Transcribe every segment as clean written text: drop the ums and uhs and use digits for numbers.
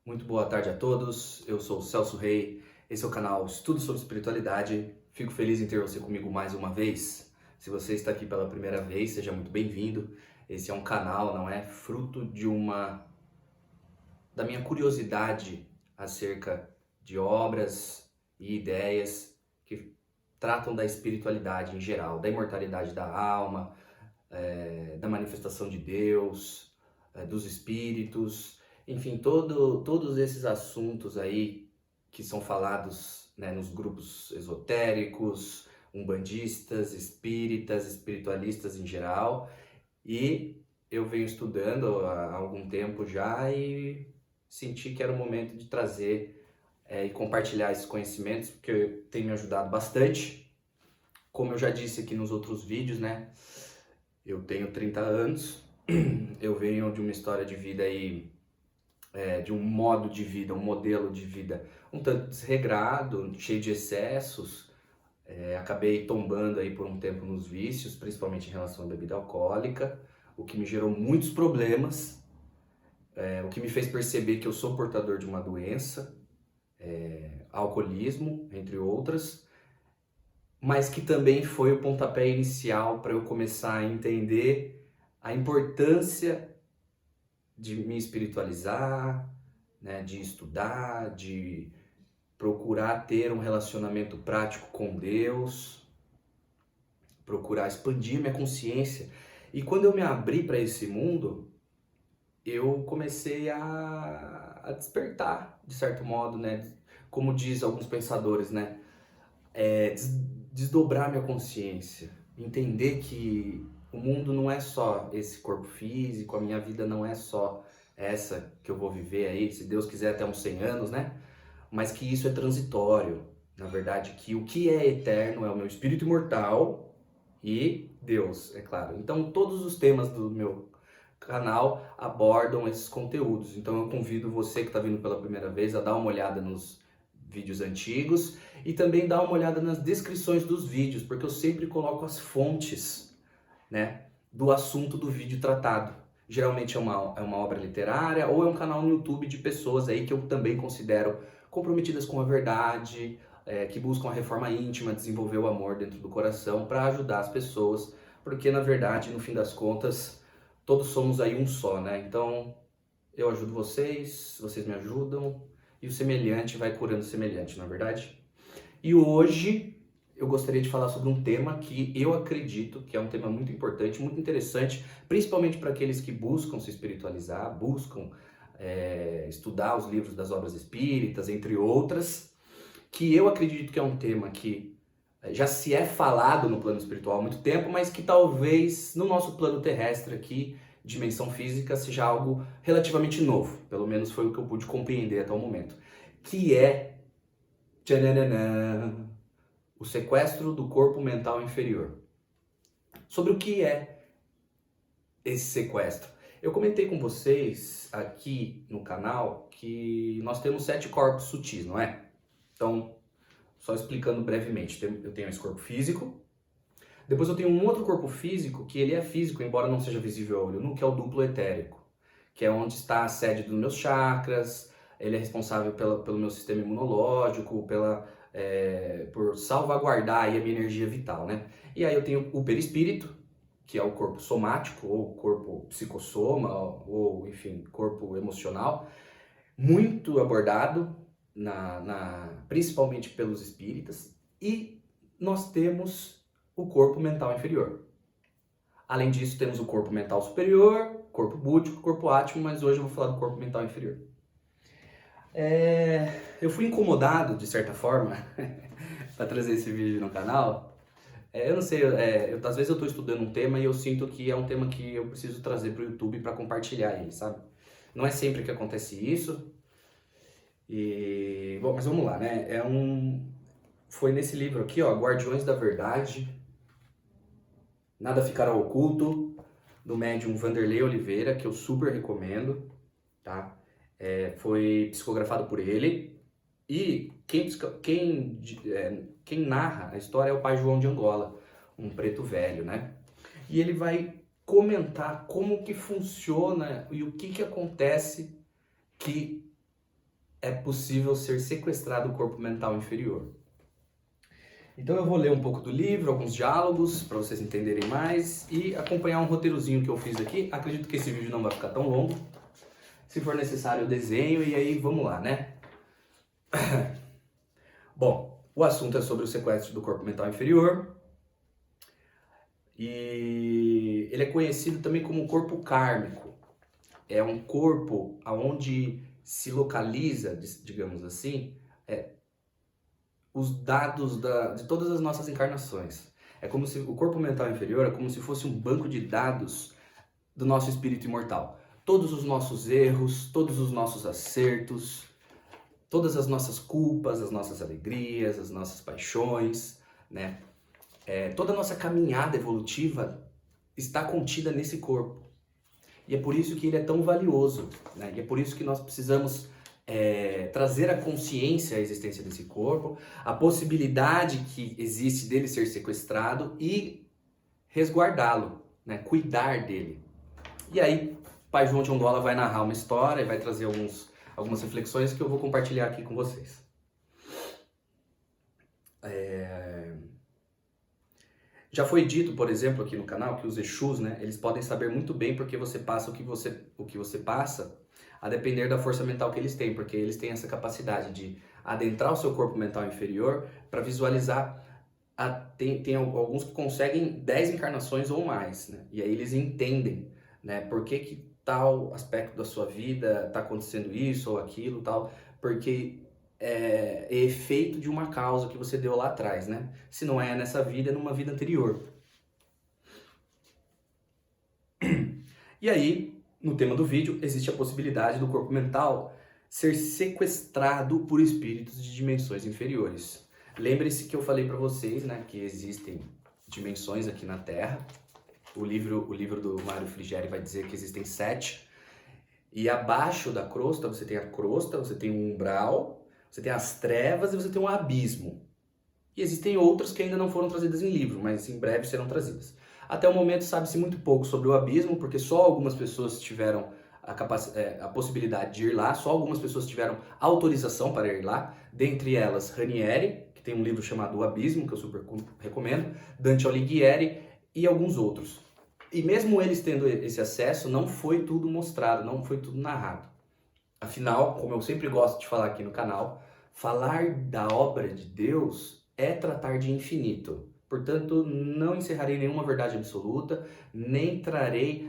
Muito boa tarde a todos, eu sou o Celso Rei, esse é o canal Estudo sobre Espiritualidade. Fico feliz em ter você comigo mais uma vez. Se você está aqui pela primeira vez, seja muito bem-vindo. Esse é um canal, não é? Fruto da minha curiosidade acerca de obras e ideias que tratam da espiritualidade em geral, da imortalidade da alma, da manifestação de Deus, dos espíritos, enfim, todos esses assuntos aí que são falados, né, nos grupos esotéricos, umbandistas, espíritas, espiritualistas em geral. E eu venho estudando há algum tempo já e senti que era o momento de trazer e compartilhar esses conhecimentos, porque tem me ajudado bastante. Como eu já disse aqui nos outros vídeos, né? Eu tenho 30 anos, eu venho de uma história de vida aí, de um modo de vida, um modelo de vida um tanto desregrado, cheio de excessos. Acabei tombando aí por um tempo nos vícios, principalmente em relação à bebida alcoólica, o que me gerou muitos problemas, o que me fez perceber que eu sou portador de uma doença, alcoolismo, entre outras, mas que também foi o pontapé inicial para eu começar a entender a importância de me espiritualizar, né, de estudar, de procurar ter um relacionamento prático com Deus, procurar expandir minha consciência. E quando eu me abri para esse mundo, eu comecei a despertar, de certo modo, né? Como diz alguns pensadores, né? Desdobrar minha consciência, entender que o mundo não é só esse corpo físico, a minha vida não é só essa que eu vou viver aí, se Deus quiser até uns 100 anos, né? Mas que isso é transitório, na verdade, que o que é eterno é o meu espírito imortal e Deus, é claro. Então todos os temas do meu canal abordam esses conteúdos, então eu convido você que está vindo pela primeira vez a dar uma olhada nos vídeos antigos e também dar uma olhada nas descrições dos vídeos, porque eu sempre coloco as fontes, né, do assunto do vídeo tratado. Geralmente é uma obra literária ou é um canal no YouTube de pessoas aí que eu também considero comprometidas com a verdade, que buscam a reforma íntima, desenvolver o amor dentro do coração para ajudar as pessoas, porque na verdade, no fim das contas, todos somos aí um só, né? Então eu ajudo vocês, vocês me ajudam e o semelhante vai curando o semelhante, não é verdade? E hoje eu gostaria de falar sobre um tema que eu acredito que é um tema muito importante, muito interessante, principalmente para aqueles que buscam se espiritualizar, buscam estudar os livros das obras espíritas, entre outras, que eu acredito que é um tema que já se é falado no plano espiritual há muito tempo, mas que talvez no nosso plano terrestre aqui, dimensão física, seja algo relativamente novo. Pelo menos foi o que eu pude compreender até o momento. Que é tchananã, o sequestro do corpo mental inferior. Sobre o que é esse sequestro? Eu comentei com vocês aqui no canal que nós temos 7 corpos sutis, não é? Então, só explicando brevemente, eu tenho esse corpo físico, depois eu tenho um outro corpo físico, que ele é físico, embora não seja visível ao olho nu, que é o duplo etérico, que é onde está a sede dos meus chakras, ele é responsável pelo meu sistema imunológico, por salvaguardar aí a minha energia vital, né? E aí eu tenho o perispírito, que é o corpo somático, ou corpo psicossoma, ou enfim, corpo emocional, muito abordado, principalmente pelos espíritas, e nós temos o corpo mental inferior. Além disso, temos o corpo mental superior, corpo búdico, corpo átmico, mas hoje eu vou falar do corpo mental inferior. Eu fui incomodado, de certa forma, para trazer esse vídeo no canal. Eu não sei, às vezes eu estou estudando um tema e eu sinto que é um tema que eu preciso trazer para o YouTube para compartilhar ele, sabe? Não é sempre que acontece isso. Bom, mas vamos lá, né? Foi nesse livro aqui, ó, Guardiões da Verdade, Nada Ficará Oculto, do médium Vanderlei Oliveira, que eu super recomendo, tá? Foi psicografado por ele. E quem narra a história é o pai João de Angola, um preto velho, né? E ele vai comentar como que funciona e o que acontece que é possível ser sequestrado o corpo mental inferior. Então eu vou ler um pouco do livro, alguns diálogos, para vocês entenderem mais e acompanhar um roteirozinho que eu fiz aqui. Acredito que esse vídeo não vai ficar tão longo. Se for necessário eu desenho e aí vamos lá, né? Bom, o assunto é sobre o sequestro do corpo mental inferior. E ele é conhecido também como corpo kármico. É um corpo onde se localiza, digamos assim, os dados de todas as nossas encarnações. É como se o corpo mental inferior é como se fosse um banco de dados do nosso espírito imortal. Todos os nossos erros, todos os nossos acertos, todas as nossas culpas, as nossas alegrias, as nossas paixões, né? Toda a nossa caminhada evolutiva está contida nesse corpo. E é por isso que ele é tão valioso, né? E é por isso que nós precisamos trazer a consciência à existência desse corpo, a possibilidade que existe dele ser sequestrado e resguardá-lo, né? Cuidar dele. E aí, Pai João de Angola vai narrar uma história e vai trazer algumas reflexões que eu vou compartilhar aqui com vocês. Já foi dito, por exemplo, aqui no canal, que os Exus, né, eles podem saber muito bem porque você passa o que você passa, a depender da força mental que eles têm, porque eles têm essa capacidade de adentrar o seu corpo mental inferior para visualizar. Tem alguns que conseguem 10 encarnações ou mais, né? E aí eles entendem, né, por que tal aspecto da sua vida está acontecendo isso ou aquilo, tal, porque é efeito de uma causa que você deu lá atrás, né? Se não é nessa vida, é numa vida anterior. E aí, no tema do vídeo, existe a possibilidade do corpo mental ser sequestrado por espíritos de dimensões inferiores. Lembre-se que eu falei para vocês, né, que existem dimensões aqui na Terra. O livro do Mário Frigeri vai dizer que existem 7. E abaixo da crosta, você tem a crosta, você tem um umbral, você tem as trevas e você tem um abismo. E existem outras que ainda não foram trazidas em livro, mas em breve serão trazidas. Até o momento sabe-se muito pouco sobre o abismo, porque só algumas pessoas tiveram a possibilidade de ir lá, só algumas pessoas tiveram autorização para ir lá, dentre elas Ranieri, que tem um livro chamado O Abismo, que eu super recomendo, Dante Alighieri e alguns outros. E mesmo eles tendo esse acesso, não foi tudo mostrado, não foi tudo narrado. Afinal, como eu sempre gosto de falar aqui no canal, falar da obra de Deus é tratar de infinito. Portanto, não encerrarei nenhuma verdade absoluta, nem trarei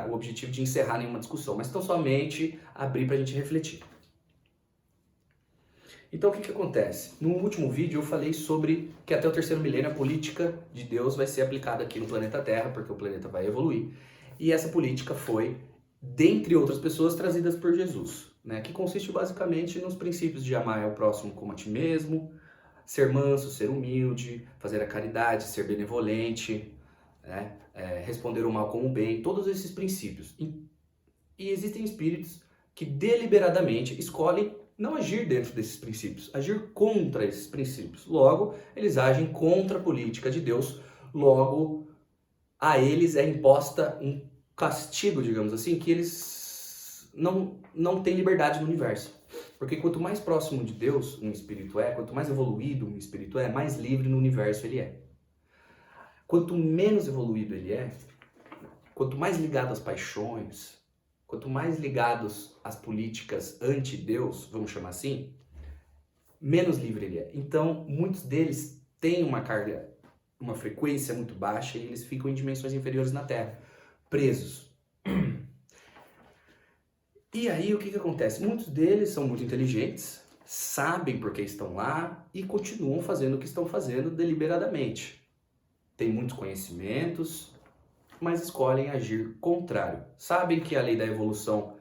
o objetivo de encerrar nenhuma discussão, mas tão somente abrir para a gente refletir. Então, o que acontece? No último vídeo eu falei sobre que até o 3º milênio a política de Deus vai ser aplicada aqui no planeta Terra, porque o planeta vai evoluir. E essa política foi, dentre outras pessoas, trazidas por Jesus, né? Que consiste basicamente nos princípios de amar ao próximo como a ti mesmo, ser manso, ser humilde, fazer a caridade, ser benevolente, né? Responder o mal com o bem, todos esses princípios. E existem espíritos que deliberadamente escolhem não agir dentro desses princípios, agir contra esses princípios. Logo, eles agem contra a política de Deus, logo a eles é imposta um castigo, digamos assim, que eles não têm liberdade no universo. Porque quanto mais próximo de Deus um espírito é, quanto mais evoluído um espírito é, mais livre no universo ele é. Quanto menos evoluído ele é, quanto mais ligado às paixões, quanto mais ligados às políticas anti-Deus, vamos chamar assim, menos livre ele é. Então, muitos deles têm uma carga, uma frequência muito baixa e eles ficam em dimensões inferiores na Terra, presos. E aí, o que acontece? Muitos deles são muito inteligentes, sabem por que estão lá e continuam fazendo o que estão fazendo deliberadamente. Têm muitos conhecimentos, mas escolhem agir contrário. Sabem que a lei da evolução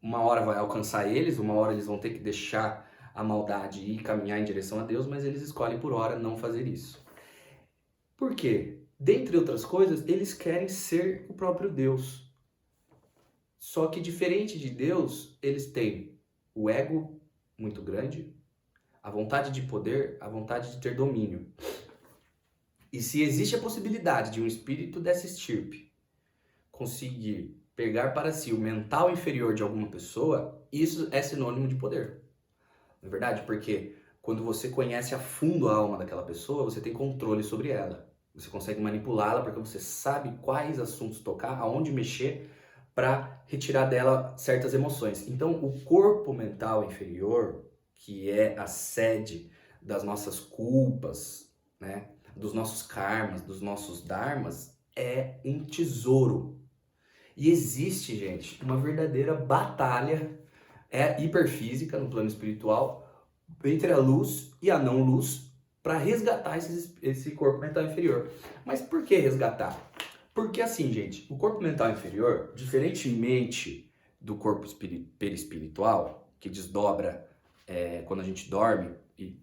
uma hora vai alcançar eles, uma hora eles vão ter que deixar a maldade e caminhar em direção a Deus, mas eles escolhem por hora não fazer isso. Por quê? Dentre outras coisas, eles querem ser o próprio Deus. Só que diferente de Deus, eles têm o ego muito grande, a vontade de poder, a vontade de ter domínio. E se existe a possibilidade de um espírito dessa estirpe conseguir pegar para si o mental inferior de alguma pessoa, isso é sinônimo de poder. Não é verdade? Porque quando você conhece a fundo a alma daquela pessoa, você tem controle sobre ela. Você consegue manipulá-la porque você sabe quais assuntos tocar, aonde mexer para retirar dela certas emoções. Então, o corpo mental inferior, que é a sede das nossas culpas, né, dos nossos karmas, dos nossos dharmas, é um tesouro. E existe, gente, uma verdadeira batalha hiperfísica no plano espiritual entre a luz e a não luz para resgatar esse corpo mental inferior. Mas por que resgatar? Porque assim, gente, o corpo mental inferior, diferentemente do corpo perispiritual, que desdobra quando a gente dorme e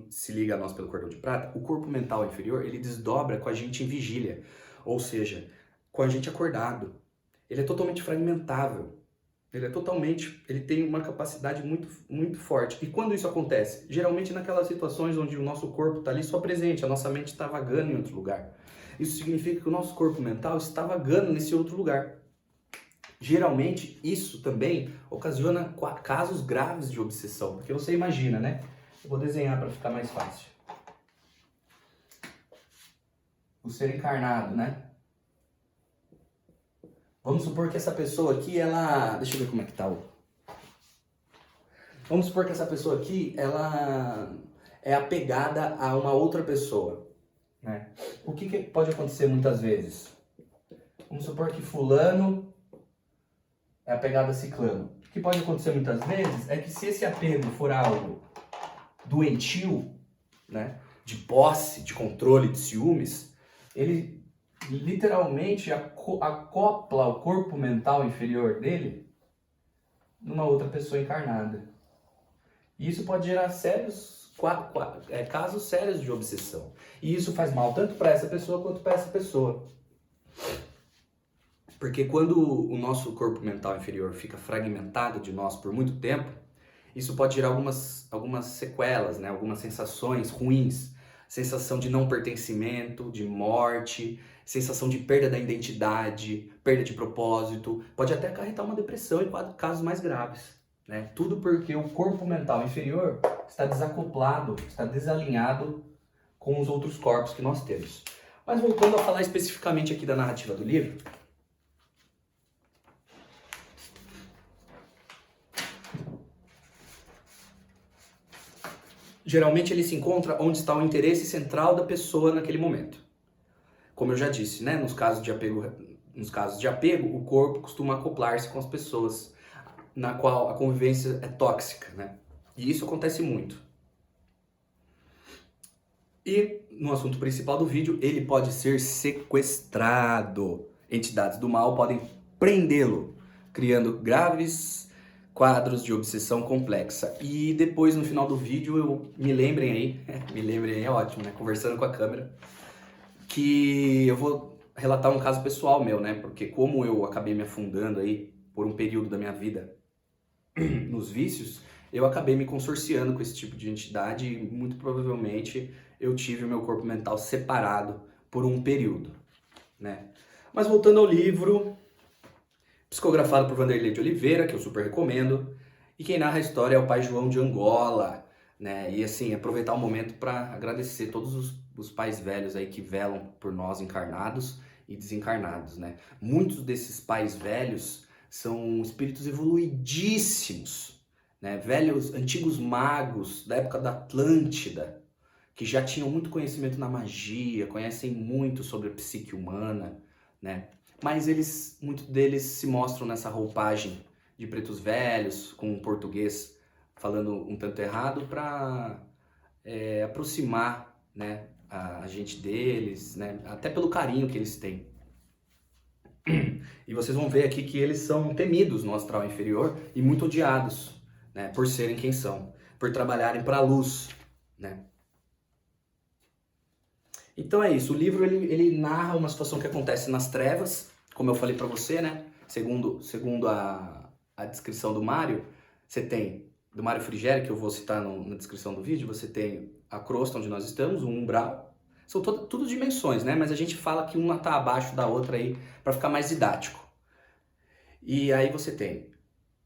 se liga a nós pelo cordão de prata, o corpo mental inferior, ele desdobra com a gente em vigília, ou seja, com a gente acordado. Ele é totalmente fragmentável. Ele tem uma capacidade muito, muito forte. E quando isso acontece? Geralmente naquelas situações onde o nosso corpo está ali só presente, a nossa mente está vagando em outro lugar. Isso significa que o nosso corpo mental está vagando nesse outro lugar. Geralmente, isso também ocasiona casos graves de obsessão, porque você imagina, né? Eu vou desenhar para ficar mais fácil. O ser encarnado, né? Vamos supor que essa pessoa aqui, ela... Deixa eu ver como é que tá o... Vamos supor que essa pessoa aqui, ela é apegada a uma outra pessoa, né? O que pode acontecer muitas vezes? Vamos supor que fulano é apegado a ciclano. O que pode acontecer muitas vezes é que se esse apego for algo doentio, né? De posse, de controle, de ciúmes, ele literalmente acopla o corpo mental inferior dele numa outra pessoa encarnada. E isso pode gerar casos sérios de obsessão. E isso faz mal tanto para essa pessoa quanto para essa pessoa. Porque quando o nosso corpo mental inferior fica fragmentado de nós por muito tempo, isso pode gerar algumas sequelas, né? Algumas sensações ruins. Sensação de não pertencimento, de morte, sensação de perda da identidade, perda de propósito. Pode até acarretar uma depressão em casos mais graves. Né? Tudo porque o corpo mental inferior está desacoplado, está desalinhado com os outros corpos que nós temos. Mas voltando a falar especificamente aqui da narrativa do livro, geralmente ele se encontra onde está o interesse central da pessoa naquele momento. Como eu já disse, né? Nos casos de apego, o corpo costuma acoplar-se com as pessoas na qual a convivência é tóxica, né? E isso acontece muito. E no assunto principal do vídeo, ele pode ser sequestrado. Entidades do mal podem prendê-lo, criando graves quadros de obsessão complexa. E depois, no final do vídeo, me lembrem aí, é ótimo, né? Conversando com a câmera, que eu vou relatar um caso pessoal meu, né? Porque como eu acabei me afundando aí por um período da minha vida nos vícios, eu acabei me consorciando com esse tipo de entidade e muito provavelmente eu tive o meu corpo mental separado por um período, né? Mas voltando ao livro, psicografado por Vanderlei de Oliveira, que eu super recomendo, e quem narra a história é o pai João de Angola, né? E assim, aproveitar o momento para agradecer todos os pais velhos aí que velam por nós encarnados e desencarnados, né? Muitos desses pais velhos são espíritos evoluidíssimos, né? Velhos, antigos magos da época da Atlântida, que já tinham muito conhecimento na magia, conhecem muito sobre a psique humana, né? Mas muitos deles se mostram nessa roupagem de pretos velhos, com um português falando um tanto errado, para aproximar, né, a gente deles, né? Até pelo carinho que eles têm. E vocês vão ver aqui que eles são temidos no astral inferior e muito odiados, né, por serem quem são, por trabalharem para a luz, né? Então é isso, o livro ele narra uma situação que acontece nas trevas, como eu falei para você, né? Segundo a descrição do Mário, você tem, do Mário Frigério, que eu vou citar na descrição do vídeo, você tem a crosta onde nós estamos, o umbral, São tudo dimensões, né? Mas a gente fala que uma está abaixo da outra aí para ficar mais didático. E aí você tem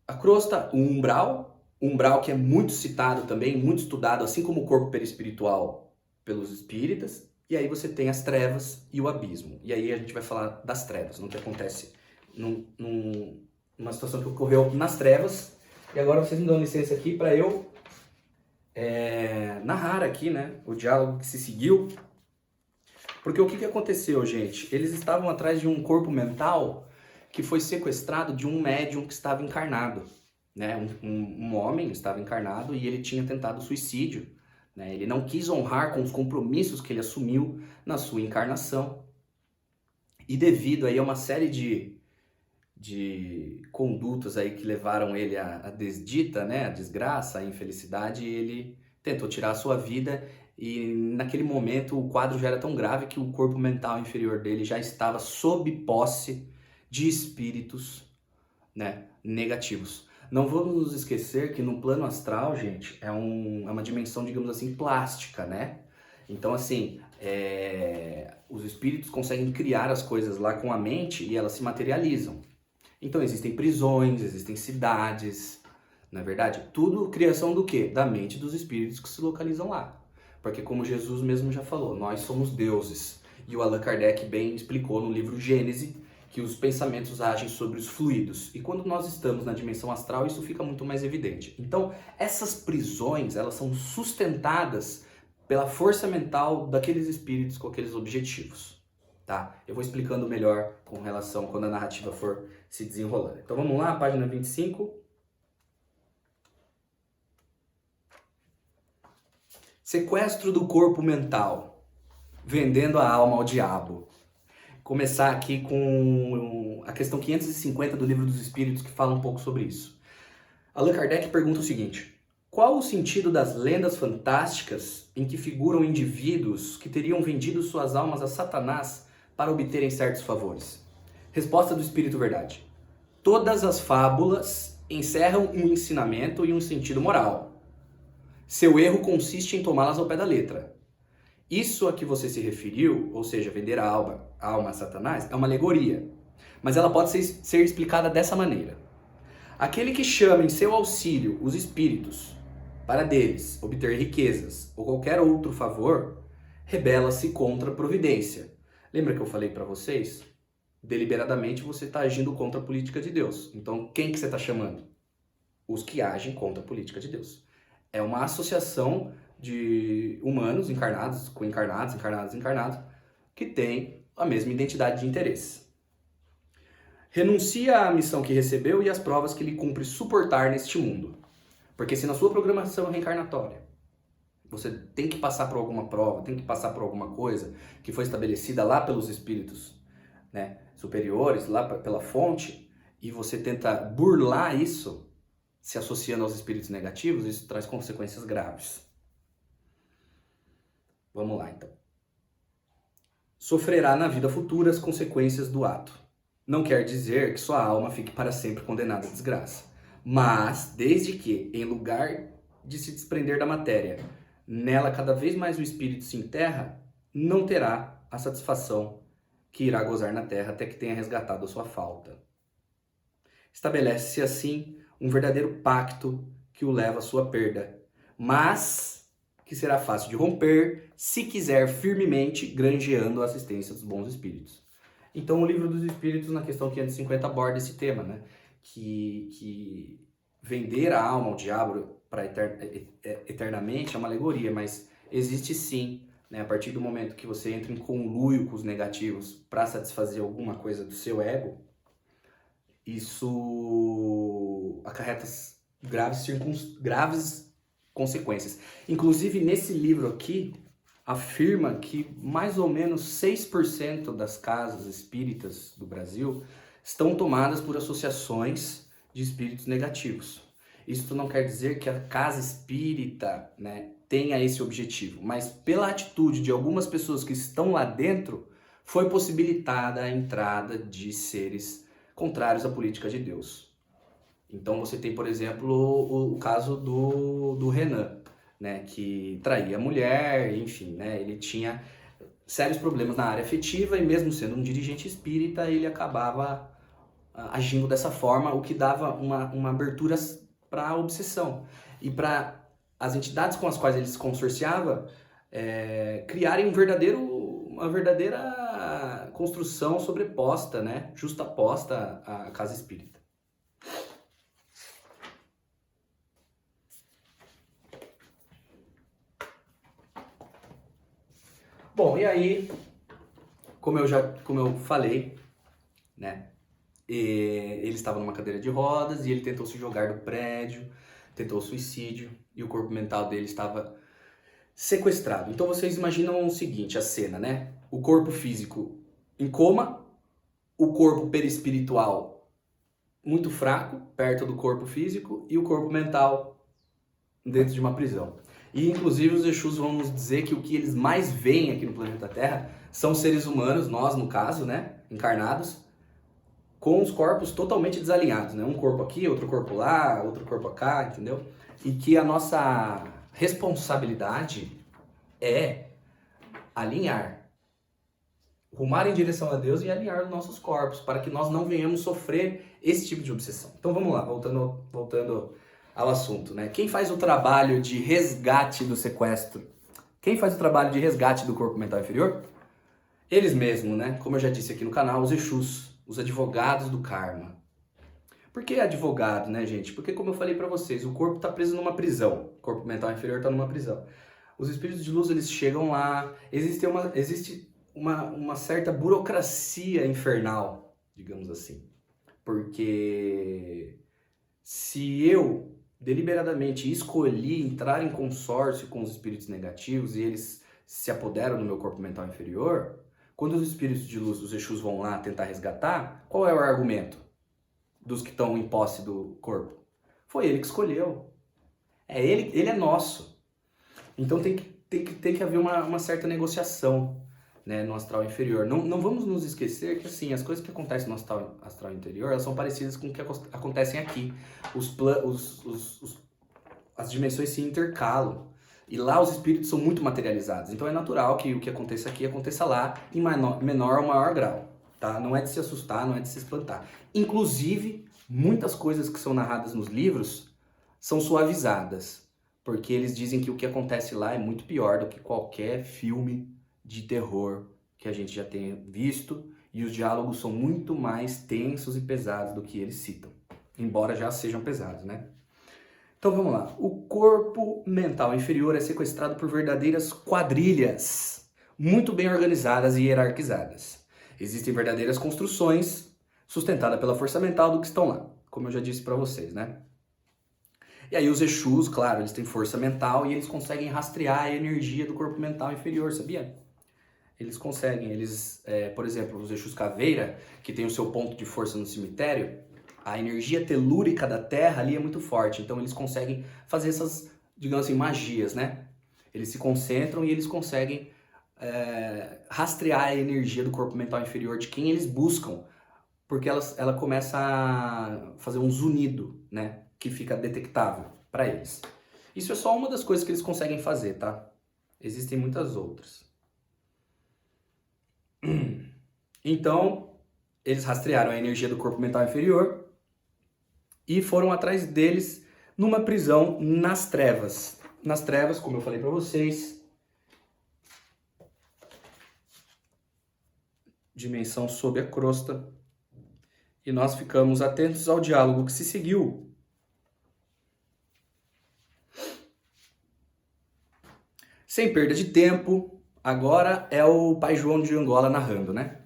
a crosta, o umbral que é muito citado também, muito estudado, assim como o corpo perispiritual pelos espíritas. E aí você tem as trevas e o abismo. E aí a gente vai falar das trevas, no que acontece numa situação que ocorreu nas trevas. E agora vocês me dão licença aqui para eu narrar aqui, né, o diálogo que se seguiu. Porque o que aconteceu, gente? Eles estavam atrás de um corpo mental que foi sequestrado de um médium que estava encarnado. Né? Um homem estava encarnado e ele tinha tentado suicídio. Né? Ele não quis honrar com os compromissos que ele assumiu na sua encarnação. E devido aí a uma série de condutas aí que levaram ele à desdita, né? A desgraça, a infelicidade, ele tentou tirar a sua vida. E naquele momento o quadro já era tão grave que o corpo mental inferior dele já estava sob posse de espíritos, né, negativos. Não vamos nos esquecer que no plano astral, gente, é uma dimensão, digamos assim, plástica, né? Então, assim, os espíritos conseguem criar as coisas lá com a mente e elas se materializam. Então existem prisões, existem cidades, não é verdade? Tudo criação do quê? Da mente dos espíritos que se localizam lá. Porque como Jesus mesmo já falou, nós somos deuses. E o Allan Kardec bem explicou no livro Gênese que os pensamentos agem sobre os fluidos. E quando nós estamos na dimensão astral, isso fica muito mais evidente. Então, essas prisões, elas são sustentadas pela força mental daqueles espíritos com aqueles objetivos. Tá? Eu vou explicando melhor com relação quando a narrativa for se desenrolando. Então vamos lá, página 25. Sequestro do corpo mental, vendendo a alma ao diabo. Começar aqui com a questão 550 do Livro dos Espíritos, que fala um pouco sobre isso. Allan Kardec pergunta o seguinte: qual o sentido das lendas fantásticas em que figuram indivíduos que teriam vendido suas almas a Satanás para obterem certos favores? Resposta do Espírito Verdade: todas as fábulas encerram um ensinamento e um sentido moral. Seu erro consiste em tomá-las ao pé da letra. Isso a que você se referiu, ou seja, vender a alma a Satanás, é uma alegoria. Mas ela pode ser explicada dessa maneira. Aquele que chama em seu auxílio os espíritos para deles obter riquezas ou qualquer outro favor, rebela-se contra a providência. Lembra que eu falei para vocês? Deliberadamente você está agindo contra a política de Deus. Então, quem que você está chamando? Os que agem contra a política de Deus. É uma associação de humanos encarnados com encarnados, que tem a mesma identidade de interesse. Renuncia à missão que recebeu e às provas que lhe cumpre suportar neste mundo. Porque se na sua programação reencarnatória você tem que passar por alguma prova, tem que passar por alguma coisa que foi estabelecida lá pelos espíritos, né, superiores, lá pela fonte, e você tenta burlar isso, se associando aos espíritos negativos, isso traz consequências graves. Vamos lá, então. Sofrerá na vida futura as consequências do ato. Não quer dizer que sua alma fique para sempre condenada à desgraça. Mas, desde que, em lugar de se desprender da matéria, nela cada vez mais o espírito se enterra, não terá a satisfação que irá gozar na terra até que tenha resgatado a sua falta. Estabelece-se assim um verdadeiro pacto que o leva à sua perda, mas que será fácil de romper se quiser firmemente granjeando a assistência dos bons espíritos. Então o Livro dos Espíritos, na questão 550, aborda esse tema, né? Que vender a alma ao diabo para eternamente é uma alegoria, mas existe sim, né? A partir do momento que você entra em conluio com os negativos para satisfazer alguma coisa do seu ego, isso acarreta graves consequências. Inclusive, nesse livro aqui, afirma que mais ou menos 6% das casas espíritas do Brasil estão tomadas por associações de espíritos negativos. Isso não quer dizer que a casa espírita, né, tenha esse objetivo, mas pela atitude de algumas pessoas que estão lá dentro, foi possibilitada a entrada de seres contrários à política de Deus. Então você tem, por exemplo, o caso do Renan, né, que traía a mulher, enfim, né, ele tinha sérios problemas na área afetiva, e mesmo sendo um dirigente espírita, ele acabava agindo dessa forma, o que dava uma abertura para a obsessão. E para as entidades com as quais ele se consorciava criarem uma verdadeira construção sobreposta, né, justaposta à casa espírita. Bom, e aí, como eu falei, né, ele estava numa cadeira de rodas e ele tentou se jogar do prédio, tentou suicídio, e o corpo mental dele estava sequestrado. Então vocês imaginam o seguinte, a cena, né? O corpo físico em coma, o corpo perispiritual muito fraco, perto do corpo físico, e o corpo mental dentro de uma prisão. E inclusive os Exus vão nos dizer que o que eles mais veem aqui no planeta Terra são seres humanos, nós no caso, né, encarnados, com os corpos totalmente desalinhados, né? Um corpo aqui, outro corpo lá, outro corpo cá, entendeu? E que a nossa responsabilidade é alinhar, rumar em direção a Deus e alinhar os nossos corpos, para que nós não venhamos sofrer esse tipo de obsessão. Então vamos lá, voltando ao assunto, né? Quem faz o trabalho de resgate do sequestro? Quem faz o trabalho de resgate do corpo mental inferior? Eles mesmos, né? Como eu já disse aqui no canal, os Exus, os advogados do karma. Por que advogado, né, gente? Porque, como eu falei pra vocês, o corpo tá preso numa prisão. O corpo mental inferior tá numa prisão. Os espíritos de luz, eles chegam lá. Existe uma certa burocracia infernal, digamos assim. Porque se eu deliberadamente escolhi entrar em consórcio com os espíritos negativos e eles se apoderam do meu corpo mental inferior, quando os espíritos de luz, os Exus, vão lá tentar resgatar, qual é o argumento dos que estão em posse do corpo? Foi ele que escolheu. Ele é nosso. Então tem que haver uma certa negociação, né, no astral inferior. Não vamos nos esquecer que, assim, as coisas que acontecem no astral interior, elas são parecidas com o que acontecem aqui. As dimensões se intercalam. E lá os espíritos são muito materializados. Então é natural que o que aconteça aqui aconteça lá em menor ou maior grau. Tá? Não é de se assustar, não é de se espantar. Inclusive, muitas coisas que são narradas nos livros são suavizadas. Porque eles dizem que o que acontece lá é muito pior do que qualquer filme de terror que a gente já tenha visto. E os diálogos são muito mais tensos e pesados do que eles citam. Embora já sejam pesados, né? Então vamos lá. O corpo mental inferior é sequestrado por verdadeiras quadrilhas, muito bem organizadas e hierarquizadas. Existem verdadeiras construções sustentadas pela força mental do que estão lá, como eu já disse para vocês, né? E aí os Exus, claro, eles têm força mental e eles conseguem rastrear a energia do corpo mental inferior, sabia? Eles conseguem, por exemplo, os Exus Caveira, que tem o seu ponto de força no cemitério, a energia telúrica da Terra ali é muito forte, então eles conseguem fazer essas, digamos assim, magias, né? Eles se concentram e eles conseguem rastrear a energia do corpo mental inferior de quem eles buscam, porque ela começa a fazer um zunido, né? Que fica detectável para eles. Isso é só uma das coisas que eles conseguem fazer, tá? Existem muitas outras. Então, eles rastrearam a energia do corpo mental inferior e foram atrás deles numa prisão nas trevas. Nas trevas, como eu falei para vocês, dimensão sob a crosta. E nós ficamos atentos ao diálogo que se seguiu. Sem perda de tempo, agora é o Pai João de Angola narrando, né?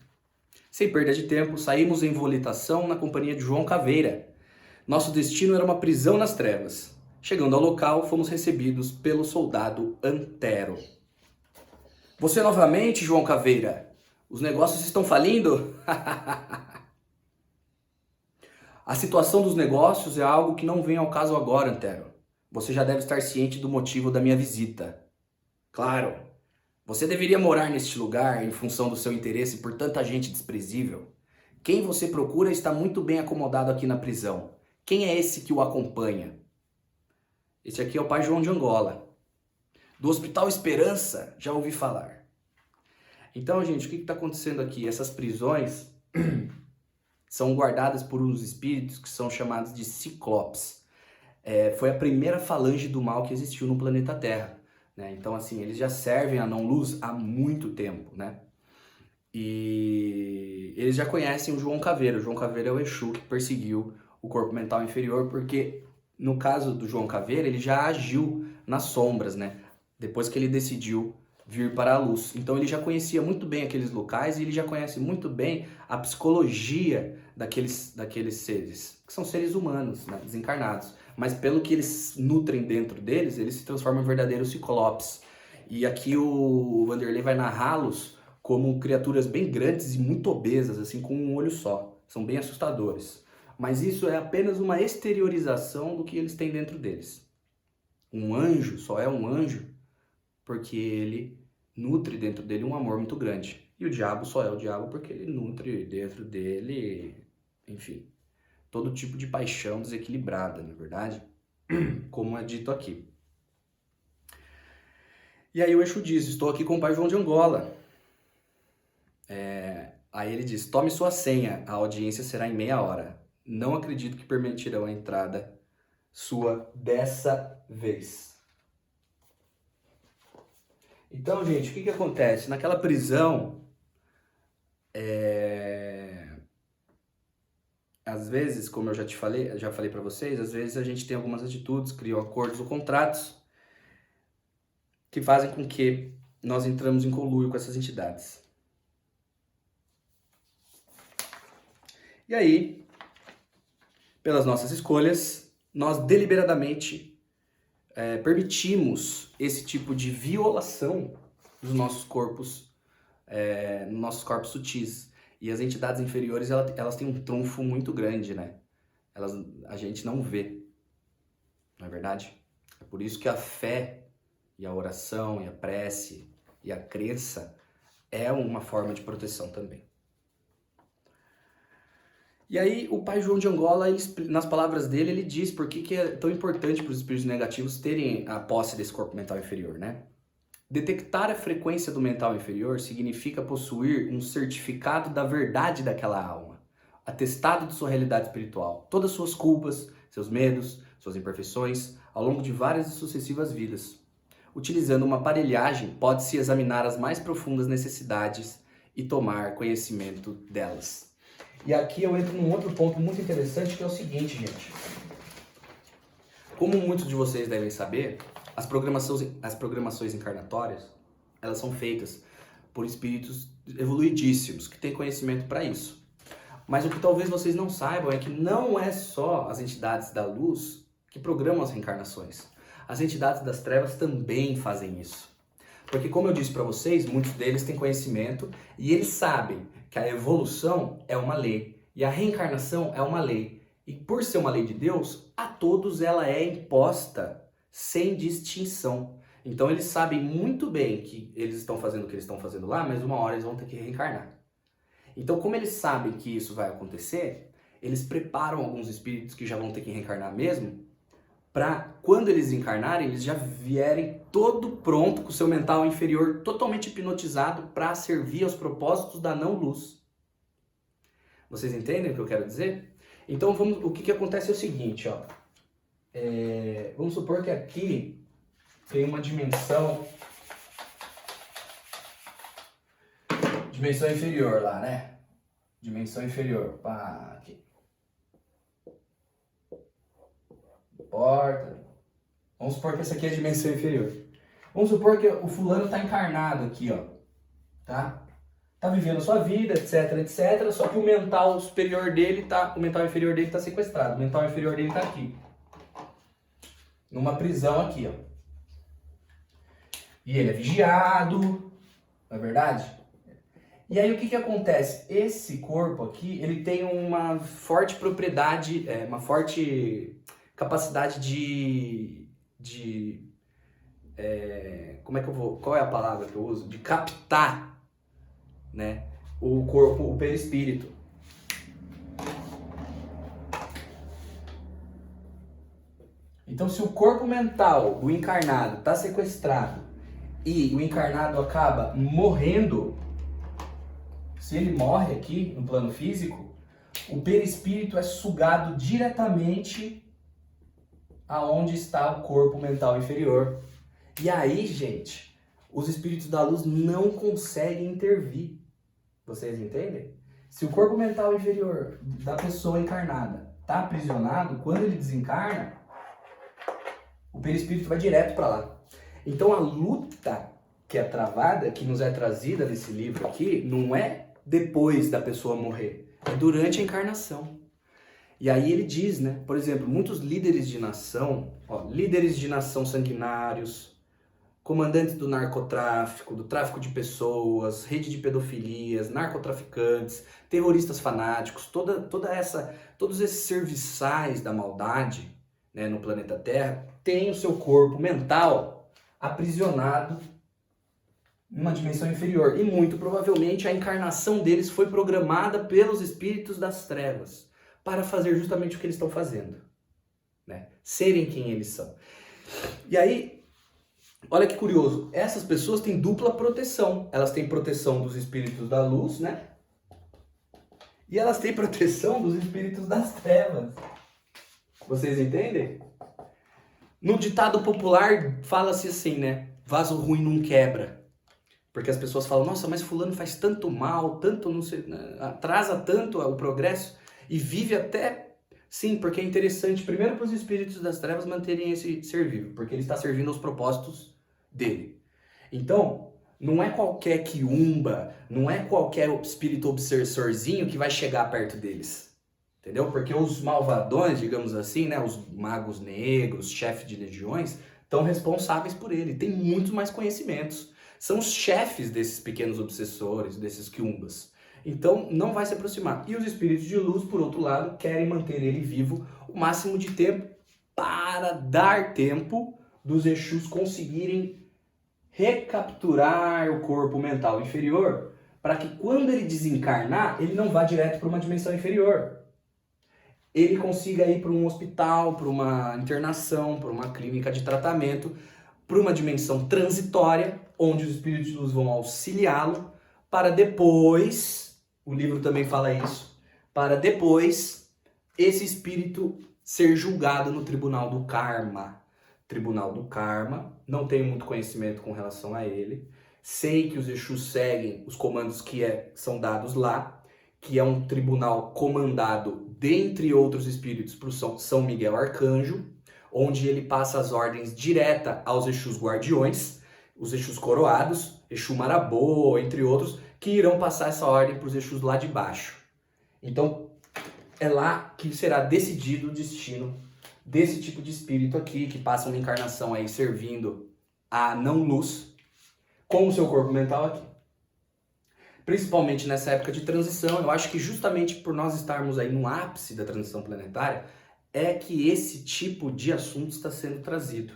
Sem perda de tempo, saímos em volitação na companhia de João Caveira. Nosso destino era uma prisão nas trevas. Chegando ao local, fomos recebidos pelo soldado Antero. Você novamente, João Caveira? Os negócios estão falindo? A situação dos negócios é algo que não vem ao caso agora, Antero. Você já deve estar ciente do motivo da minha visita. Claro, você deveria morar neste lugar em função do seu interesse por tanta gente desprezível. Quem você procura está muito bem acomodado aqui na prisão. Quem é esse que o acompanha? Esse aqui é o Pai João de Angola. Do Hospital Esperança, já ouvi falar. Então, gente, o que está acontecendo aqui? Essas prisões são guardadas por uns espíritos que são chamados de ciclopes. Foi a primeira falange do mal que existiu no planeta Terra, né? Então, assim, eles já servem a não-luz há muito tempo, né? E eles já conhecem o João Caveira. O João Caveira é o Exu que perseguiu o corpo mental inferior, porque no caso do João Caveira, ele já agiu nas sombras, né? Depois que ele decidiu vir para a luz. Então ele já conhecia muito bem aqueles locais e ele já conhece muito bem a psicologia daqueles seres, que são seres humanos, né? Desencarnados. Mas pelo que eles nutrem dentro deles, eles se transformam em verdadeiros ciclopes. E aqui o Vanderlei vai narrá-los como criaturas bem grandes e muito obesas, assim, com um olho só. São bem assustadores. Mas isso é apenas uma exteriorização do que eles têm dentro deles. Um anjo só é um anjo porque ele nutre dentro dele um amor muito grande. E o diabo só é o diabo porque ele nutre dentro dele, enfim, todo tipo de paixão desequilibrada, na verdade, como é dito aqui. E aí o Exu diz, estou aqui com o Pai João de Angola. Aí ele diz, tome sua senha, a audiência será em meia hora. Não acredito que permitirão a entrada sua dessa vez. Então, gente, o que acontece? Naquela prisão, às vezes, como eu já falei para vocês, às vezes a gente tem algumas atitudes, criam acordos ou contratos que fazem com que nós entramos em conluio com essas entidades. E aí, pelas nossas escolhas, nós deliberadamente permitimos esse tipo de violação dos nossos corpos, nossos corpos sutis. E as entidades inferiores, elas têm um trunfo muito grande, né? A gente não vê, não é verdade? É por isso que a fé e a oração e a prece e a crença é uma forma de proteção também. E aí o Pai João de Angola, nas palavras dele, ele diz por que é tão importante para os espíritos negativos terem a posse desse corpo mental inferior, né? Detectar a frequência do mental inferior significa possuir um certificado da verdade daquela alma, atestado de sua realidade espiritual, todas suas culpas, seus medos, suas imperfeições, ao longo de várias e sucessivas vidas. Utilizando uma aparelhagem, pode-se examinar as mais profundas necessidades e tomar conhecimento delas. E aqui eu entro num outro ponto muito interessante, que é o seguinte, gente. Como muitos de vocês devem saber, as programações encarnatórias, elas são feitas por espíritos evoluidíssimos, que têm conhecimento para isso. Mas o que talvez vocês não saibam é que não é só as entidades da luz que programam as reencarnações. As entidades das trevas também fazem isso. Porque, como eu disse para vocês, muitos deles têm conhecimento e eles sabem que a evolução é uma lei e a reencarnação é uma lei. E por ser uma lei de Deus, a todos ela é imposta sem distinção. Então eles sabem muito bem que eles estão fazendo o que eles estão fazendo lá, mas uma hora eles vão ter que reencarnar. Então, como eles sabem que isso vai acontecer, eles preparam alguns espíritos que já vão ter que reencarnar mesmo, para quando eles encarnarem, eles já vierem todo pronto, com o seu mental inferior totalmente hipnotizado para servir aos propósitos da não-luz. Vocês entendem o que eu quero dizer? Então, o que acontece é o seguinte, ó. Vamos supor que aqui tem uma dimensão inferior lá, né? Dimensão inferior. Pá, aqui. Porta. Vamos supor que essa aqui é a dimensão inferior. Vamos supor que o fulano está encarnado aqui, ó. Tá? Tá vivendo a sua vida, etc, etc. Só que o mental superior dele o mental inferior dele tá sequestrado. O mental inferior dele tá aqui. Numa prisão aqui, ó. E ele é vigiado, não é verdade? E aí o que acontece? Esse corpo aqui, ele tem uma forte propriedade, uma forte capacidade qual é a palavra que eu uso? De captar, né, o corpo, o perispírito. Então, se o corpo mental do encarnado está sequestrado e o encarnado acaba morrendo, se ele morre aqui no plano físico, o perispírito é sugado diretamente aonde está o corpo mental inferior. E aí, gente, os espíritos da luz não conseguem intervir. Vocês entendem? Se o corpo mental inferior da pessoa encarnada está aprisionado, quando ele desencarna, o perispírito vai direto para lá. Então a luta que é travada, que nos é trazida nesse livro aqui, não é depois da pessoa morrer, é durante a encarnação. E aí ele diz, né? Por exemplo, muitos líderes de nação, líderes de nação sanguinários, comandantes do narcotráfico, do tráfico de pessoas, rede de pedofilias, narcotraficantes, terroristas fanáticos, todos esses serviçais da maldade, né, no planeta Terra, têm o seu corpo mental aprisionado em uma dimensão inferior. E muito provavelmente a encarnação deles foi programada pelos espíritos das trevas para fazer justamente o que eles estão fazendo, né? Serem quem eles são. E aí, olha que curioso, essas pessoas têm dupla proteção. Elas têm proteção dos espíritos da luz, né? E elas têm proteção dos espíritos das trevas. Vocês entendem? No ditado popular, fala-se assim, né? Vaso ruim não quebra. Porque as pessoas falam, nossa, mas fulano faz tanto mal, tanto não sei, atrasa tanto o progresso e vive até... Sim, porque é interessante, primeiro para os espíritos das trevas manterem esse ser vivo, porque ele está servindo aos propósitos dele. Então, não é qualquer quiumba, não é qualquer espírito obsessorzinho que vai chegar perto deles. Entendeu? Porque os malvadões, digamos assim, né, os magos negros, chefes de legiões, estão responsáveis por ele, têm muitos mais conhecimentos. São os chefes desses pequenos obsessores, desses quiumbas. Então, não vai se aproximar. E os espíritos de luz, por outro lado, querem manter ele vivo o máximo de tempo para dar tempo dos Exus conseguirem recapturar o corpo mental inferior, para que quando ele desencarnar, ele não vá direto para uma dimensão inferior. Ele consiga ir para um hospital, para uma internação, para uma clínica de tratamento, para uma dimensão transitória, onde os espíritos de luz vão auxiliá-lo, para depois, o livro também fala isso, para depois esse espírito ser julgado no tribunal do karma. Tribunal do karma, não tenho muito conhecimento com relação a ele, sei que os Exus seguem os comandos que são dados lá, que é um tribunal comandado, dentre outros espíritos, por São Miguel Arcanjo, onde ele passa as ordens direta aos Exus guardiões, os Exus coroados, Exu Marabô, entre outros, que irão passar essa ordem para os Exus lá de baixo. Então, é lá que será decidido o destino desse tipo de espírito aqui, que passa uma encarnação aí servindo a não-luz, com o seu corpo mental aqui. Principalmente nessa época de transição, eu acho que justamente por nós estarmos aí no ápice da transição planetária, é que esse tipo de assunto está sendo trazido.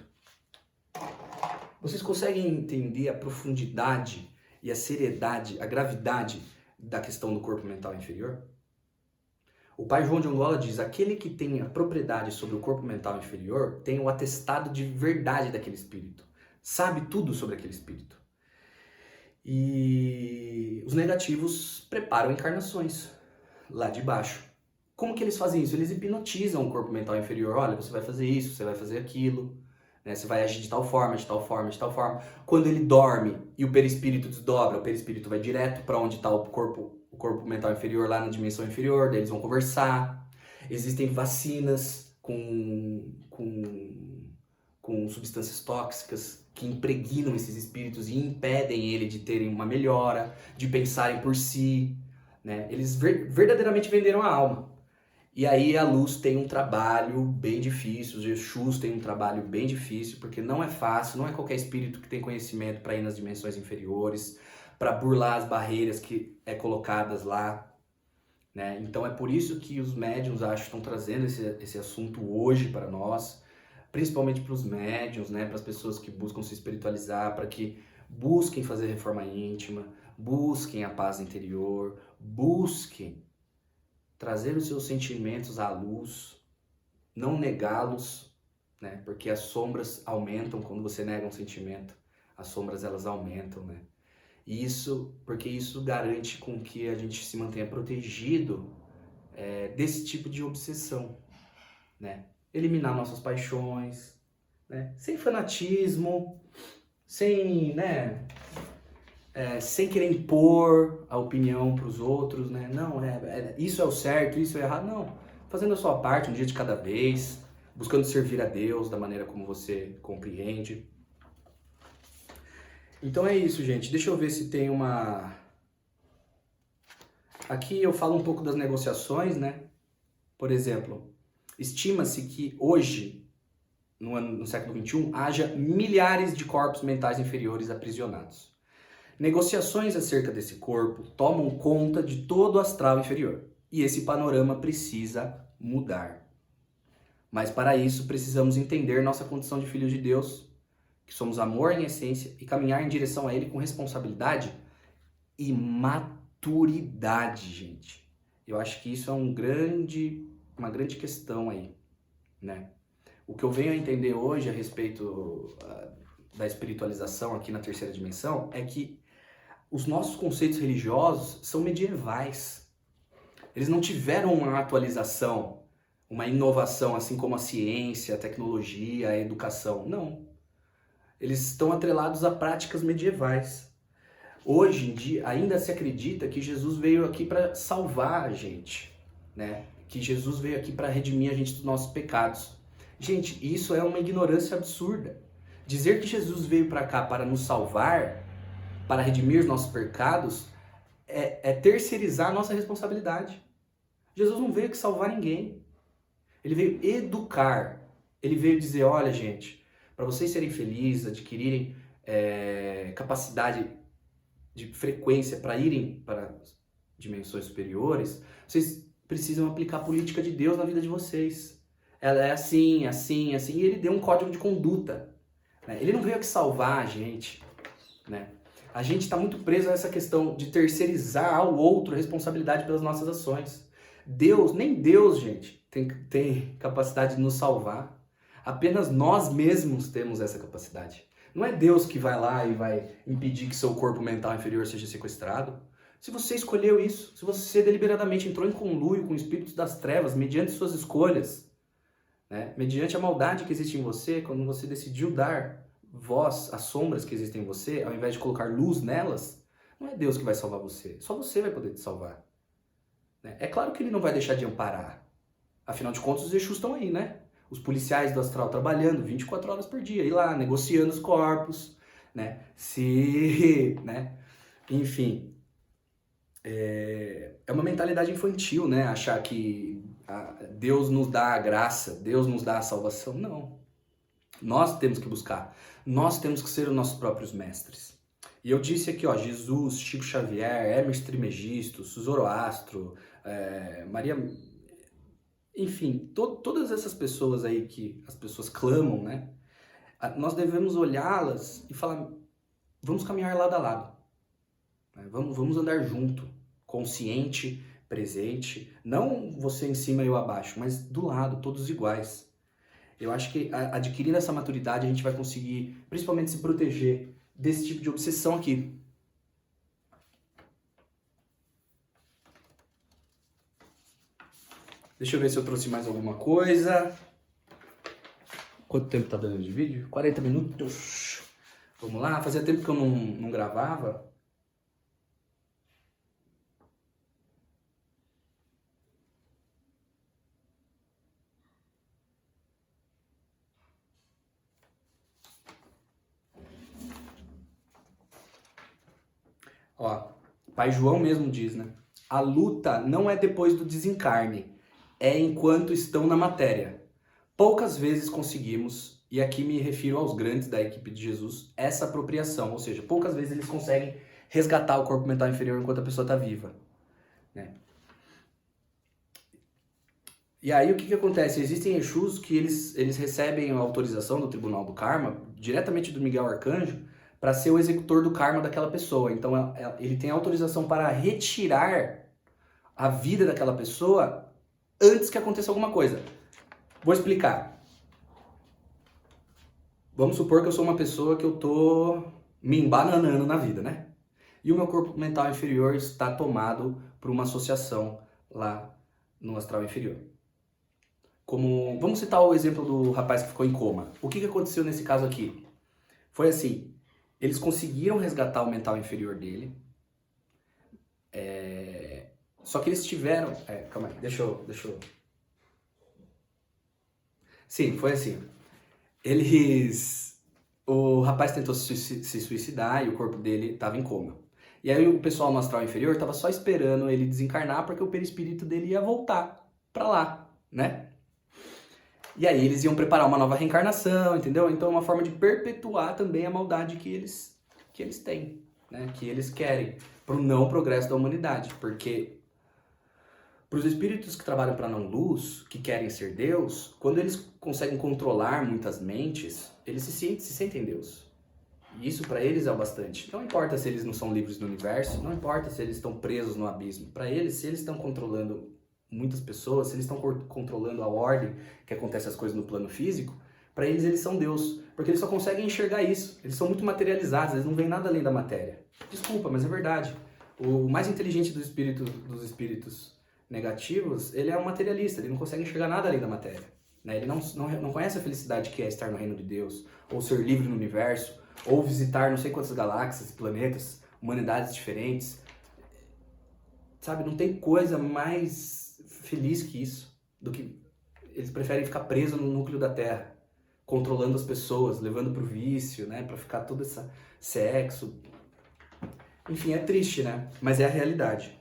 Vocês conseguem entender a profundidade e a seriedade, a gravidade da questão do corpo mental inferior? O pai João de Angola diz, aquele que tem a propriedade sobre o corpo mental inferior tem o atestado de verdade daquele espírito, sabe tudo sobre aquele espírito. E os negativos preparam encarnações lá de baixo. Como que eles fazem isso? Eles hipnotizam o corpo mental inferior. Olha, você vai fazer isso, você vai fazer aquilo, né? Você vai agir de tal forma, de tal forma, de tal forma. Quando ele dorme e o perispírito desdobra, o perispírito vai direto para onde está o corpo mental inferior, lá na dimensão inferior, daí eles vão conversar. Existem vacinas com substâncias tóxicas que impregnam esses espíritos e impedem ele de terem uma melhora, de pensarem por si, né? Eles verdadeiramente venderam a alma. E aí a luz tem um trabalho bem difícil, os Exus têm um trabalho bem difícil, porque não é fácil, não é qualquer espírito que tem conhecimento para ir nas dimensões inferiores, para burlar as barreiras que colocadas lá, né? Então é por isso que os médiuns, acho, estão trazendo esse assunto hoje para nós, principalmente para os médiuns, né? Para as pessoas que buscam se espiritualizar, para que busquem fazer reforma íntima, busquem a paz interior, busquem trazer os seus sentimentos à luz, não negá-los, né? Porque as sombras aumentam quando você nega um sentimento, as sombras elas aumentam, né? E porque isso garante com que a gente se mantenha protegido desse tipo de obsessão, né? Eliminar nossas paixões, né? Sem fanatismo, sem, né? Sem querer impor a opinião para os outros, né? Não, isso é o certo, isso é o errado. Não, fazendo a sua parte, um dia de cada vez, buscando servir a Deus da maneira como você compreende. Então é isso, gente. Deixa eu ver se tem uma... Aqui eu falo um pouco das negociações, né? Por exemplo, estima-se que hoje, no século XXI, haja milhares de corpos mentais inferiores aprisionados. Negociações acerca desse corpo tomam conta de todo o astral inferior. E esse panorama precisa mudar. Mas para isso precisamos entender nossa condição de filhos de Deus, que somos amor em essência, e caminhar em direção a Ele com responsabilidade e maturidade, gente. Eu acho que isso é uma grande questão aí, né? O que eu venho a entender hoje a respeito da espiritualização aqui na terceira dimensão é que os nossos conceitos religiosos são medievais. Eles não tiveram uma atualização, uma inovação, assim como a ciência, a tecnologia, a educação. Não. Eles estão atrelados a práticas medievais. Hoje em dia, ainda se acredita que Jesus veio aqui para salvar a gente, né? Que Jesus veio aqui para redimir a gente dos nossos pecados. Gente, isso é uma ignorância absurda. Dizer que Jesus veio para cá para nos salvar, para redimir os nossos pecados, é terceirizar a nossa responsabilidade. Jesus não veio aqui salvar ninguém. Ele veio educar. Ele veio dizer, olha, gente, para vocês serem felizes, adquirirem capacidade de frequência para irem para dimensões superiores, vocês precisam aplicar a política de Deus na vida de vocês. Ela é assim, assim, assim. E ele deu um código de conduta, né? Ele não veio aqui salvar a gente, né? A gente está muito preso a essa questão de terceirizar ao outro a responsabilidade pelas nossas ações. Nem Deus, gente, tem capacidade de nos salvar. Apenas nós mesmos temos essa capacidade. Não é Deus que vai lá e vai impedir que seu corpo mental inferior seja sequestrado. Se você escolheu isso, se você deliberadamente entrou em conluio com espíritos das trevas, mediante suas escolhas, né? Mediante a maldade que existe em você, quando você decidiu dar voz às sombras que existem em você, ao invés de colocar luz nelas, não é Deus que vai salvar você. Só você vai poder te salvar, né? É claro que ele não vai deixar de amparar. Afinal de contas, os Exus estão aí, né? Os policiais do astral trabalhando 24 horas por dia, e lá, negociando os corpos, né? Né? Enfim, é uma mentalidade infantil, né? Achar que Deus nos dá a graça, Deus nos dá a salvação. Não. Nós temos que buscar. Nós temos que ser os nossos próprios mestres. E eu disse aqui, ó, Jesus, Chico Xavier, Hermes Trismegisto, Zoroastro, Maria... Enfim, todas essas pessoas aí que as pessoas clamam, né? Nós devemos olhá-las e falar, vamos caminhar lado a lado. Né? Vamos andar junto, consciente, presente. Não você em cima e eu abaixo, mas do lado, todos iguais. Eu acho que adquirindo essa maturidade a gente vai conseguir, principalmente, se proteger desse tipo de obsessão aqui. Deixa eu ver se eu trouxe mais alguma coisa. Quanto tempo tá dando de vídeo? 40 minutos. Vamos lá, fazia tempo que eu não gravava. Ó, Pai João mesmo diz, né? A luta não é depois do desencarne, é enquanto estão na matéria. Poucas vezes conseguimos, e aqui me refiro aos grandes da equipe de Jesus, essa apropriação, ou seja, poucas vezes eles conseguem resgatar o corpo mental inferior enquanto a pessoa está viva, né? E aí o que acontece? Existem Exus que eles recebem a autorização do Tribunal do Karma, diretamente do Miguel Arcanjo, para ser o executor do karma daquela pessoa. Então ele tem autorização para retirar a vida daquela pessoa antes que aconteça alguma coisa. Vou explicar. Vamos supor que eu sou uma pessoa que eu tô me embananando na vida, né? e o meu corpo mental inferior está tomado por uma associação lá no astral inferior. Vamos citar o exemplo do rapaz que ficou em coma. O que aconteceu nesse caso aqui? Foi assim, eles conseguiram resgatar o mental inferior dele, só que eles tiveram... calma aí, deixa eu... Sim, foi assim. O rapaz tentou se suicidar e o corpo dele estava em coma. E aí o pessoal no astral inferior estava só esperando ele desencarnar porque o perispírito dele ia voltar para lá, né? E aí eles iam preparar uma nova reencarnação, entendeu? Então é uma forma de perpetuar também a maldade que eles têm, né? Que eles querem, para o não progresso da humanidade. Porque para os espíritos que trabalham para a não-luz, que querem ser Deus, quando eles conseguem controlar muitas mentes, eles se sentem Deus. E isso para eles é o bastante. Não importa se eles não são livres do universo, não importa se eles estão presos no abismo. Para eles, se eles estão controlando muitas pessoas, se eles estão controlando a ordem que acontece as coisas no plano físico, para eles são Deus. Porque eles só conseguem enxergar isso. Eles são muito materializados, eles não veem nada além da matéria. Desculpa, mas é verdade. O mais inteligente dos espíritos negativos, ele é um materialista, ele não consegue enxergar nada além da matéria. Né? Ele não conhece a felicidade que é estar no reino de Deus, ou ser livre no universo, ou visitar não sei quantas galáxias, planetas, humanidades diferentes. Sabe, não tem coisa mais feliz que isso, do que eles preferem ficar presos no núcleo da Terra, controlando as pessoas, levando pro vício, né, pra ficar todo esse sexo. Enfim, é triste, né, mas é a realidade.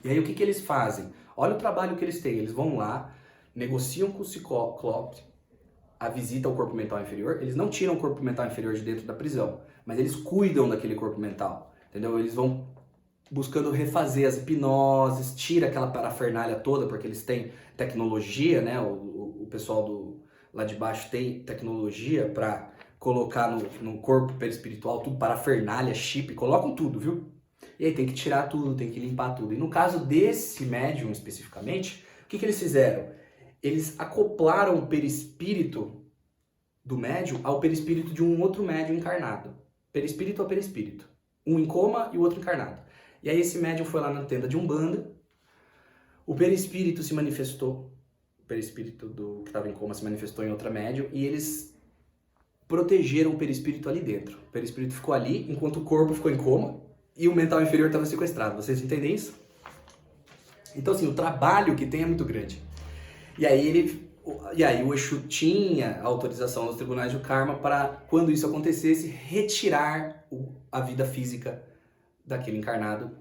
E aí o que eles fazem? Olha o trabalho que eles têm, eles vão lá, negociam com o Ciclope a visita ao corpo mental inferior, eles não tiram o corpo mental inferior de dentro da prisão, mas eles cuidam daquele corpo mental, entendeu? Eles vão buscando refazer as hipnoses, tira aquela parafernália toda, porque eles têm tecnologia, né? O pessoal lá de baixo tem tecnologia para colocar no corpo perispiritual tudo, parafernália, chip, colocam tudo, viu? E aí tem que tirar tudo, tem que limpar tudo. E no caso desse médium especificamente, o que eles fizeram? Eles acoplaram o perispírito do médium ao perispírito de um outro médium encarnado. Perispírito a perispírito. Um em coma e o outro encarnado. E aí esse médium foi lá na tenda de Umbanda, o perispírito se manifestou, o perispírito que estava em coma se manifestou em outra médium, e eles protegeram o perispírito ali dentro. O perispírito ficou ali, enquanto o corpo ficou em coma, e o mental inferior estava sequestrado. Vocês entendem isso? Então assim, o trabalho que tem é muito grande. E aí o Exu tinha a autorização dos tribunais do karma para, quando isso acontecesse, retirar a vida física daquele encarnado,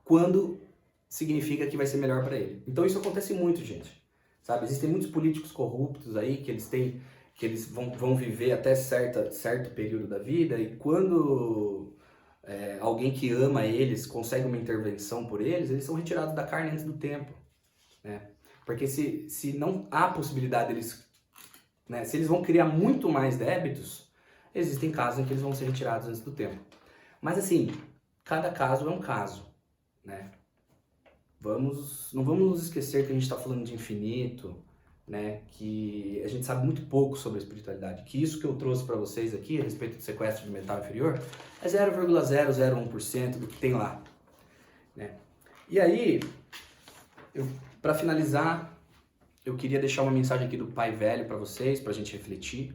quando significa que vai ser melhor para ele. Então isso acontece muito, gente. Sabe? Existem muitos políticos corruptos aí que eles vão viver até certo período da vida, e quando alguém que ama eles consegue uma intervenção por eles são retirados da carne antes do tempo, né? Porque se não há possibilidade deles, né, se eles vão criar muito mais débitos, existem casos em que eles vão ser retirados antes do tempo. Mas assim, cada caso é um caso, né? Não vamos nos esquecer que a gente está falando de infinito, né? Que a gente sabe muito pouco sobre a espiritualidade. Que isso que eu trouxe para vocês aqui a respeito do sequestro de mental inferior é 0,001% do que tem lá, né? E aí, para finalizar, eu queria deixar uma mensagem aqui do Pai Velho para vocês, para a gente refletir.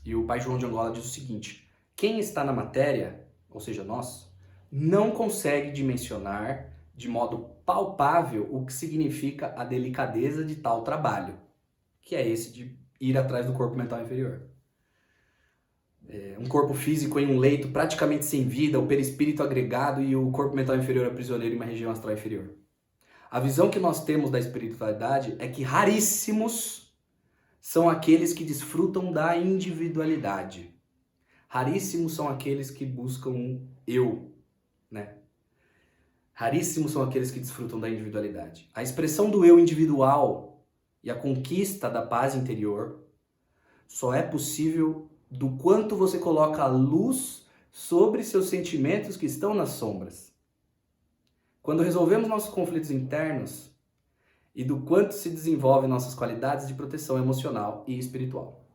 E o Pai João de Angola diz o seguinte: quem está na matéria, ou seja, nós, não consegue dimensionar de modo palpável o que significa a delicadeza de tal trabalho, que é esse de ir atrás do corpo mental inferior. Um corpo físico em um leito praticamente sem vida, o perispírito agregado e o corpo mental inferior aprisioneiro em uma região astral inferior. A visão que nós temos da espiritualidade é que raríssimos são aqueles que desfrutam da individualidade. Raríssimos são aqueles que buscam um eu, né? Raríssimos são aqueles que desfrutam da individualidade. A expressão do eu individual e a conquista da paz interior só é possível do quanto você coloca a luz sobre seus sentimentos que estão nas sombras. Quando resolvemos nossos conflitos internos e do quanto se desenvolvem nossas qualidades de proteção emocional e espiritual.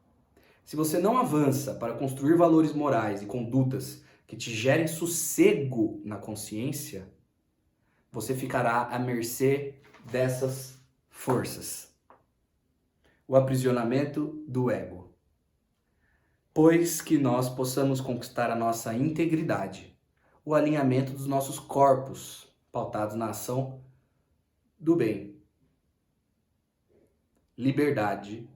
Se você não avança para construir valores morais e condutas que te gerem sossego na consciência, você ficará à mercê dessas forças. O aprisionamento do ego. Pois que nós possamos conquistar a nossa integridade, o alinhamento dos nossos corpos, pautados na ação do bem. Liberdade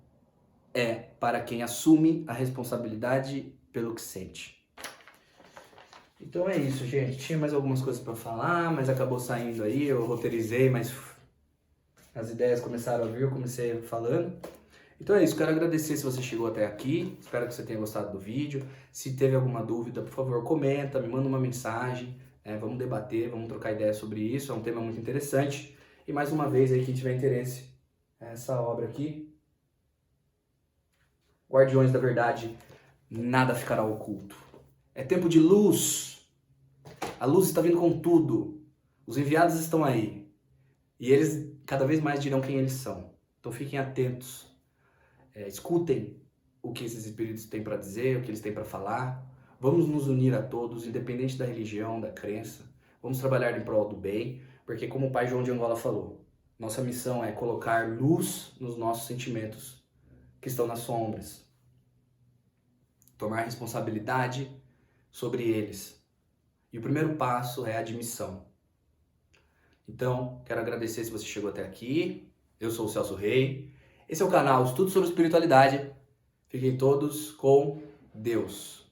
é para quem assume a responsabilidade pelo que sente. Então é isso, gente. Tinha mais algumas coisas para falar, mas acabou saindo aí. Eu roteirizei, mas as ideias começaram a vir, eu comecei falando. Então é isso, quero agradecer se você chegou até aqui. Espero que você tenha gostado do vídeo. Se teve alguma dúvida, por favor, comenta, me manda uma mensagem. Vamos debater, vamos trocar ideias sobre isso. É um tema muito interessante. E mais uma vez, aí, quem tiver interesse, essa obra aqui, Guardiões da Verdade, nada ficará oculto. É tempo de luz. A luz está vindo com tudo. Os enviados estão aí. E eles cada vez mais dirão quem eles são. Então fiquem atentos. Escutem o que esses espíritos têm para dizer, o que eles têm para falar. Vamos nos unir a todos, independente da religião, da crença. Vamos trabalhar em prol do bem, porque como o Pai João de Angola falou, nossa missão é colocar luz nos nossos sentimentos que estão nas sombras. Tomar responsabilidade sobre eles. E o primeiro passo é a admissão. Então, quero agradecer se você chegou até aqui. Eu sou o Celso Rei. Esse é o canal Estudo sobre Espiritualidade. Fiquem todos com Deus.